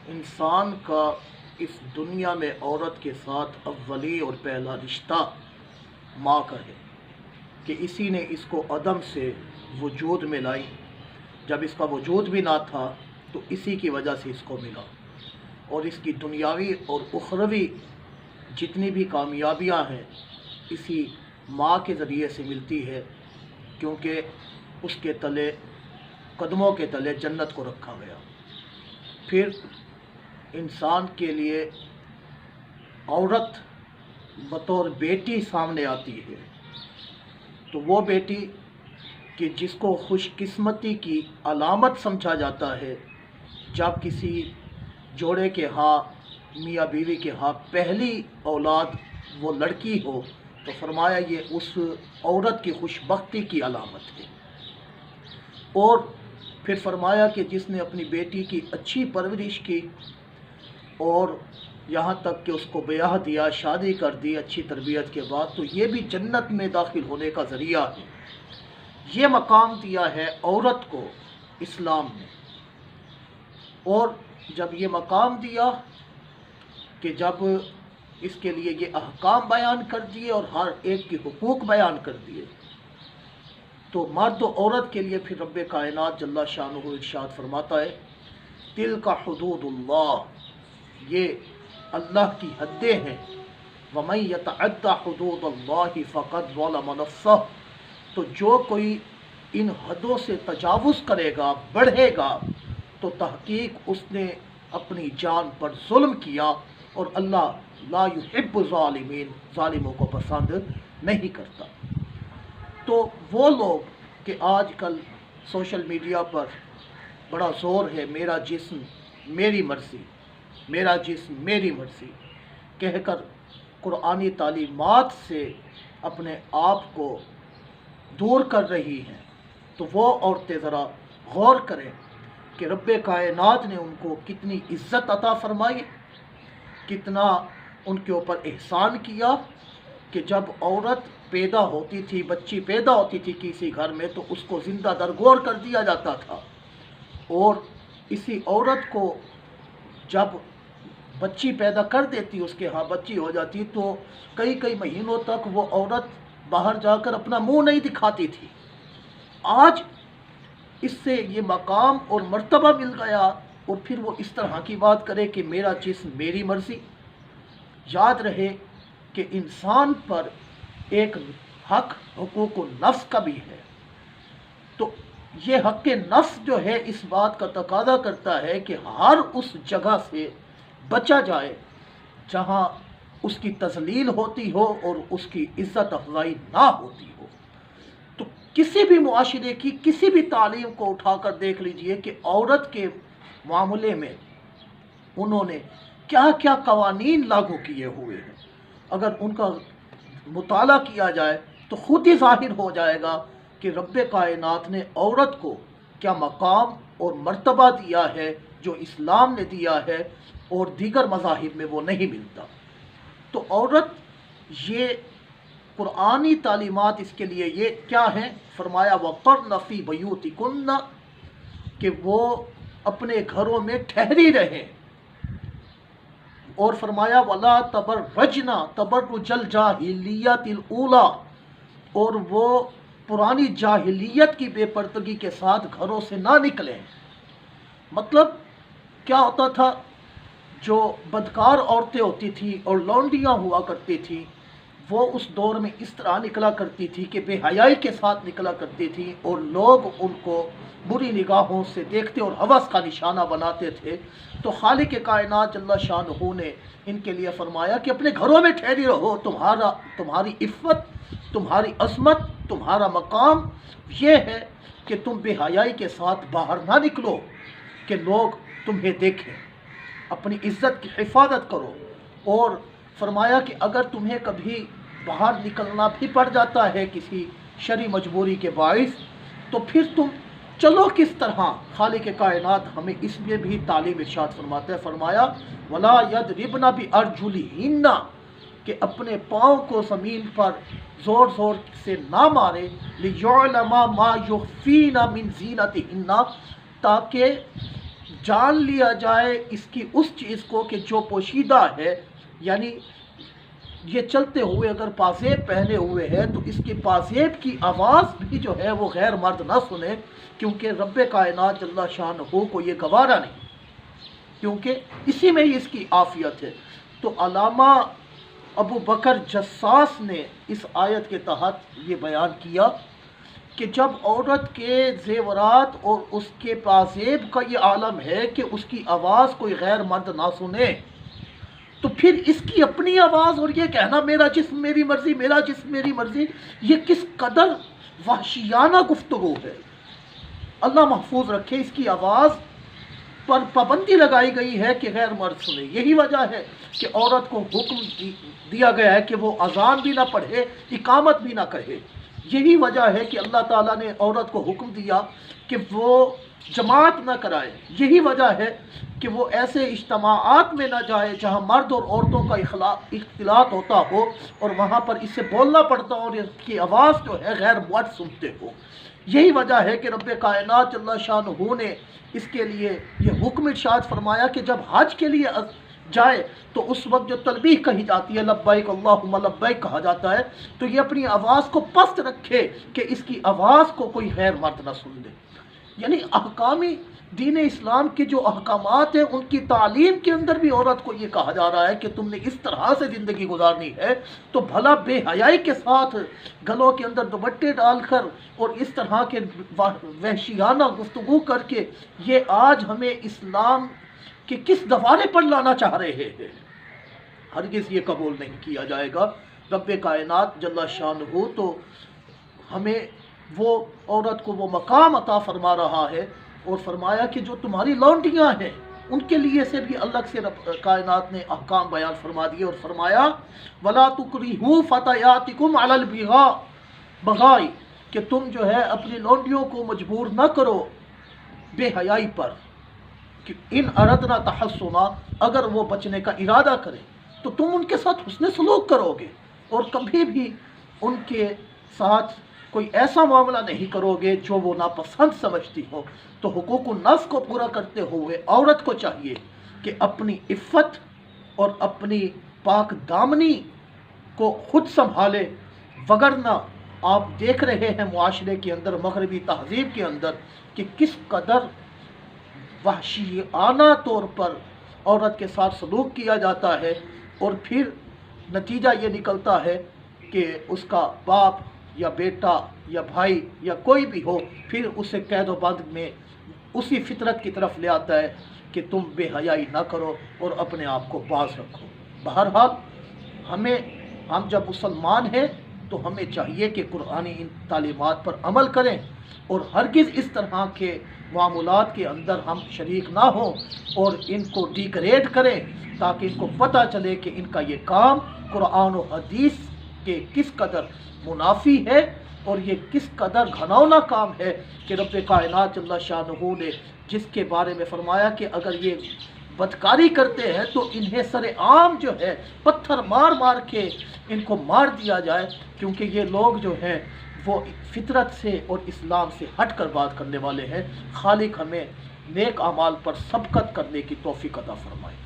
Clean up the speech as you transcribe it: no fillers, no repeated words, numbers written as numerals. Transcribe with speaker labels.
Speaker 1: انسان کا اس دنیا میں عورت کے ساتھ اولی اور پہلا رشتہ ماں کا ہے کہ اسی نے اس کو عدم سے وجود میں لائی. جب اس کا وجود بھی نہ تھا تو اسی کی وجہ سے اس کو ملا، اور اس کی دنیاوی اور اخروی جتنی بھی کامیابیاں ہیں اسی ماں کے ذریعے سے ملتی ہے، کیونکہ اس کے تلے قدموں کے تلے جنت کو رکھا گیا. پھر انسان کے لیے عورت بطور بیٹی سامنے آتی ہے، تو وہ بیٹی کہ جس کو خوش قسمتی کی علامت سمجھا جاتا ہے. جب کسی جوڑے کے ہاں میاں بیوی کے ہاں پہلی اولاد وہ لڑکی ہو تو فرمایا یہ اس عورت کی خوش بختی کی علامت ہے. اور پھر فرمایا کہ جس نے اپنی بیٹی کی اچھی پرورش کی اور یہاں تک کہ اس کو بیاہ دیا، شادی کر دی اچھی تربیت کے بعد، تو یہ بھی جنت میں داخل ہونے کا ذریعہ ہے. یہ مقام دیا ہے عورت کو اسلام نے. اور جب یہ مقام دیا کہ جب اس کے لیے یہ احکام بیان کر دیے اور ہر ایک کے حقوق بیان کر دیے، تو مرد و عورت کے لیے پھر رب کائنات جل شانہ ارشاد فرماتا ہے تلک حدود اللہ، یہ اللہ کی حدیں ہیں. ومن یتعد حدود اللہ فقد ظلم نفسہ، تو جو کوئی ان حدوں سے تجاوز کرے گا، بڑھے گا، تو تحقیق اس نے اپنی جان پر ظلم کیا، اور اللہ لا یحب الظالمین، ظالموں کو پسند نہیں کرتا. تو وہ لوگ کہ آج کل سوشل میڈیا پر بڑا زور ہے میرا جسم میری مرضی، میرا جسم میری مرضی کہہ کر قرآنی تعلیمات سے اپنے آپ کو دور کر رہی ہیں، تو وہ عورتیں ذرا غور کریں کہ رب کائنات نے ان کو کتنی عزت عطا فرمائی، کتنا ان کے اوپر احسان کیا کہ جب عورت پیدا ہوتی تھی، بچی پیدا ہوتی تھی کسی گھر میں، تو اس کو زندہ درگور کر دیا جاتا تھا. اور اسی عورت کو جب بچی پیدا کر دیتی، اس کے ہاں بچی ہو جاتی، تو کئی کئی مہینوں تک وہ عورت باہر جا کر اپنا منہ نہیں دکھاتی تھی. آج اس سے یہ مقام اور مرتبہ مل گیا، اور پھر وہ اس طرح کی بات کرے کہ میرا جسم میری مرضی. یاد رہے کہ انسان پر ایک حق حقوق النفس کا بھی ہے. تو یہ حق نفس جو ہے اس بات کا تقاضا کرتا ہے کہ ہر اس جگہ سے بچا جائے جہاں اس کی تذلیل ہوتی ہو اور اس کی عزت افزائی نہ ہوتی ہو. تو کسی بھی معاشرے کی کسی بھی تعلیم کو اٹھا کر دیکھ لیجئے کہ عورت کے معاملے میں انہوں نے کیا کیا قوانین لاگو کیے ہوئے ہیں. اگر ان کا مطالعہ کیا جائے تو خود ہی ظاہر ہو جائے گا کہ رب کائنات نے عورت کو کیا مقام اور مرتبہ دیا ہے جو اسلام نے دیا ہے اور دیگر مذاہب میں وہ نہیں ملتا. تو عورت یہ قرآنی تعلیمات اس کے لیے یہ کیا ہیں؟ فرمایا وَقَرْنَ فِي بُيُوتِكُنَّ، کہ وہ اپنے گھروں میں ٹھہری رہیں. اور فرمایا وَلَا تَبَرَّجْنَ تَبَرُّجَ الْجَاهِلِيَّةِ الْأُولَىٰ، اور وہ پرانی جاہلیت کی بے پردگی کے ساتھ گھروں سے نہ نکلیں. مطلب کیا ہوتا تھا؟ جو بدکار عورتیں ہوتی تھیں اور لونڈیاں ہوا کرتی تھیں، وہ اس دور میں اس طرح نکلا کرتی تھی کہ بے حیائی کے ساتھ نکلا کرتی تھی، اور لوگ ان کو بری نگاہوں سے دیکھتے اور ہوس کا نشانہ بناتے تھے. تو خالق کائنات جل شانہ نے ان کے لیے فرمایا کہ اپنے گھروں میں ٹھہری رہو. تمہاری عفت، تمہاری عظمت، تمہارا مقام یہ ہے کہ تم بے حیائی کے ساتھ باہر نہ نکلو کہ لوگ تمہیں دیکھیں. اپنی عزت کی حفاظت کرو. اور فرمایا کہ اگر تمہیں کبھی باہر نکلنا بھی پڑ جاتا ہے کسی شرعی مجبوری کے باعث، تو پھر تم چلو کس طرح. خالق کائنات ہمیں اس میں بھی تعلیم ارشاد فرماتا ہے. فرمایا وَلَا يَضْرِبْنَ بِأَرْجُلِهِنَّ، کہ اپنے پاؤں کو زمین پر زور زور سے نہ مارے. لِيُعْلَمَ مَا يُخْفِينَ مِنْ زِينَتِهِنَّ، تاکہ جان لیا جائے اس کی اس چیز کو کہ جو پوشیدہ ہے، یعنی یہ چلتے ہوئے اگر پازیب پہنے ہوئے ہے تو اس کی پازیب کی آواز بھی جو ہے وہ غیر مرد نہ سنے، کیونکہ رب کائنات جل شانہ کو یہ گوارا نہیں، کیونکہ اسی میں ہی اس کی عافیت ہے۔ تو علامہ ابو بکر جساس نے اس آیت کے تحت یہ بیان کیا کہ جب عورت کے زیورات اور اس کے پازیب کا یہ عالم ہے کہ اس کی آواز کوئی غیر مرد نہ سنے، تو پھر اس کی اپنی آواز اور یہ کہنا میرا جسم میری مرضی، میرا جسم میری مرضی، یہ کس قدر وحشیانہ گفتگو ہے۔ اللہ محفوظ رکھے، اس کی آواز پر پابندی لگائی گئی ہے کہ غیر مرد سنے۔ یہی وجہ ہے کہ عورت کو حکم دیا گیا ہے کہ وہ اذان بھی نہ پڑھے، اقامت بھی نہ کہے۔ یہی وجہ ہے کہ اللہ تعالیٰ نے عورت کو حکم دیا کہ وہ جماعت نہ کرائے۔ یہی وجہ ہے کہ وہ ایسے اجتماعات میں نہ جائے جہاں مرد اور عورتوں کا اختلاط ہوتا ہو اور وہاں پر اسے بولنا پڑتا ہو اور اس کی آواز جو ہے غیر مرد سنتے ہو۔ یہی وجہ ہے کہ رب کائنات جل شانہ نے اس کے لیے یہ حکم ارشاد فرمایا کہ جب حج کے لیے جائے تو اس وقت جو تلبیح کہی جاتی ہے، لبیک اللہم لبیک کہا جاتا ہے، تو یہ اپنی آواز کو پست رکھے کہ اس کی آواز کو کوئی غیر مرد نہ سن دے۔ یعنی احکامی دین اسلام کے جو احکامات ہیں ان کی تعلیم کے اندر بھی عورت کو یہ کہا جا رہا ہے کہ تم نے اس طرح سے زندگی گزارنی ہے تو بھلا بے حیائی کے ساتھ گلوں کے اندر دوپٹے ڈال کر اور اس طرح کے وحشیانہ گفتگو کر کے یہ آج ہمیں اسلام کہ کس دوارے پر لانا چاہ رہے ہیں، ہرگز یہ قبول نہیں کیا جائے گا۔ رب کائنات جل شانہ تو ہمیں وہ عورت کو وہ مقام عطا فرما رہا ہے اور فرمایا کہ جو تمہاری لونڈیاں ہیں ان کے لیے سے بھی الگ سے رب کائنات نے احکام بیان فرما دیے اور فرمایا وَلَا تُكْرِهُوا فَتَيَاتِكُمْ عَلَى الْبِغَاءِ، کہ تم جو ہے اپنی لونڈیوں کو مجبور نہ کرو بے حیائی پر، کہ ان اردنا تحسنا، اگر وہ بچنے کا ارادہ کریں تو تم ان کے ساتھ حسن سلوک کرو گے اور کبھی بھی ان کے ساتھ کوئی ایسا معاملہ نہیں کرو گے جو وہ ناپسند سمجھتی ہو۔ تو حقوق النفس کو پورا کرتے ہوئے عورت کو چاہیے کہ اپنی عفت اور اپنی پاک دامنی کو خود سنبھالے، وگرنہ آپ دیکھ رہے ہیں معاشرے کے اندر، مغربی تہذیب کے اندر، کہ کس قدر وحشیانہ طور پر عورت کے ساتھ سلوک کیا جاتا ہے، اور پھر نتیجہ یہ نکلتا ہے کہ اس کا باپ یا بیٹا یا بھائی یا کوئی بھی ہو پھر اسے قید و بند میں اسی فطرت کی طرف لے آتا ہے کہ تم بے حیائی نہ کرو اور اپنے آپ کو باز رکھو۔ بہرحال ہم جب مسلمان ہیں تو ہمیں چاہیے کہ قرآنی ان تعلیمات پر عمل کریں اور ہرگز اس طرح کے معاملات کے اندر ہم شریک نہ ہوں اور ان کو ڈیگریڈ کریں، تاکہ ان کو پتہ چلے کہ ان کا یہ کام قرآن و حدیث کے کس قدر منافی ہے اور یہ کس قدر گھناؤنا کام ہے کہ رب کائنات جل شانہ نے جس کے بارے میں فرمایا کہ اگر یہ بدکاری کرتے ہیں تو انہیں سر عام جو ہے پتھر مار مار کے ان کو مار دیا جائے، کیونکہ یہ لوگ جو ہیں وہ فطرت سے اور اسلام سے ہٹ کر بات کرنے والے ہیں۔ خالق ہمیں نیک اعمال پر سبقت کرنے کی توفیق عطا فرمائے۔